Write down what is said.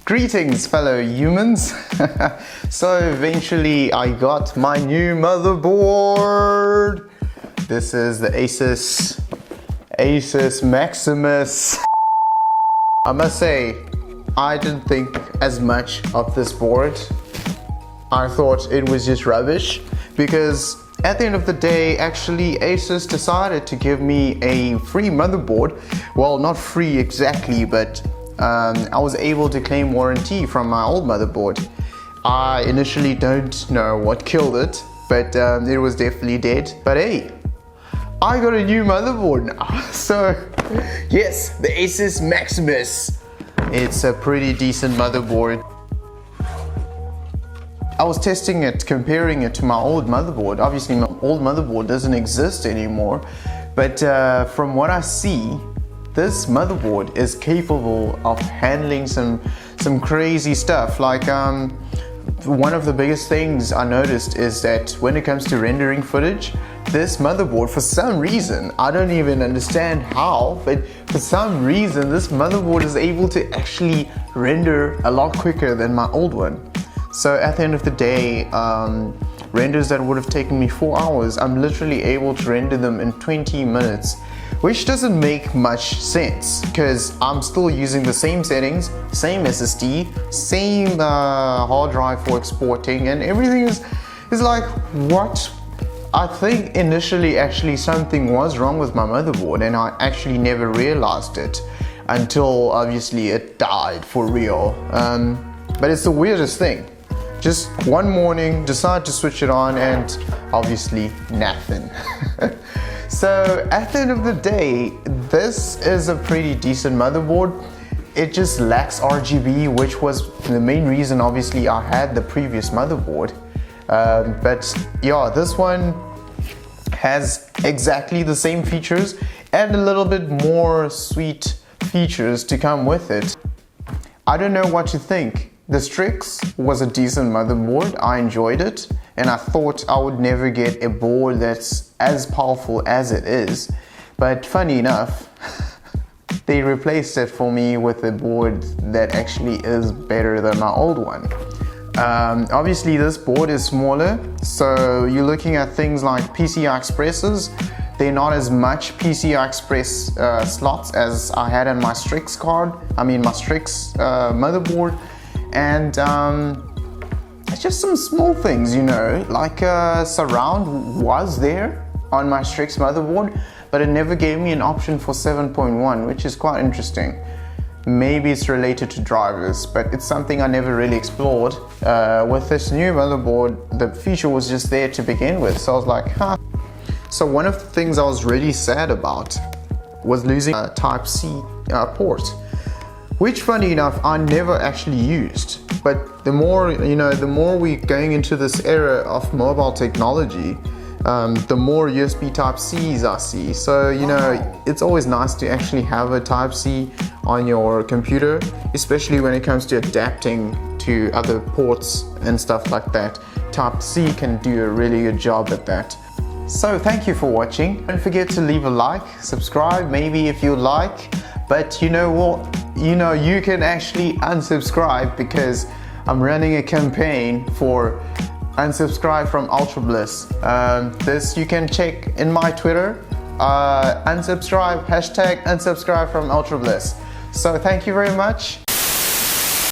Greetings fellow humans. So eventually I got my new motherboard. This is the Asus Maximus. I must say, I didn't think as much of this board. I thought it was just rubbish because at the end of the day, actually Asus decided to give me a free motherboard. Well, not free exactly, but I was able to claim warranty from my old motherboard. I initially don't know what killed it, but it was definitely dead. But hey, I got a new motherboard now. So yes, the Asus Maximus. It's a pretty decent motherboard. I was testing it, comparing it to my old motherboard. Obviously my old motherboard doesn't exist anymore, but from what I see, this motherboard is capable of handling some crazy stuff. Like one of the biggest things I noticed is that when it comes to rendering footage, this motherboard, for some reason, I don't even understand how, but for some reason this motherboard is able to actually render a lot quicker than my old one. So at the end of the day, renders that would have taken me 4 hours, I'm literally able to render them in 20 minutes. Which doesn't make much sense because I'm still using the same settings, same SSD, same hard drive for exporting, and everything is like, what? I think initially actually something was wrong with my motherboard and I actually never realized it until obviously it died for real. But it's the weirdest thing. Just one morning, decide to switch it on and obviously nothing. So at the end of the day, this is a pretty decent motherboard. It just lacks RGB, which was the main reason obviously I had the previous motherboard. But yeah, this one has exactly the same features and a little bit more sweet features to come with it. I don't know what you think. The Strix was a decent motherboard, I enjoyed it, and I thought I would never get a board that's as powerful as it is. But funny enough, they replaced it for me with a board that actually is better than my old one. Obviously this board is smaller, so you're looking at things like PCI Expresses. They're not as much PCI Express slots as I had in my Strix motherboard. And it's just some small things, you know, like surround was there on my Strix motherboard, but it never gave me an option for 7.1, which is quite interesting. Maybe it's related to drivers, but it's something I never really explored. With this new motherboard, the feature was just there to begin with, so I was like, huh. So one of the things I was really sad about was losing a Type-C port, which funny enough I never actually used. But the more, you know, the more we're going into this era of mobile technology, the more USB Type-Cs I see. So, you know, it's always nice to actually have a Type-C on your computer, especially when it comes to adapting to other ports and stuff like that. Type-C can do a really good job at that. So thank you for watching. Don't forget to leave a like, subscribe maybe if you like, but you know what? You know, you can actually unsubscribe because I'm running a campaign for unsubscribe from Ultrabliss. This you can check in my Twitter, unsubscribe, #unsubscribe from Ultrabliss. So thank you very much.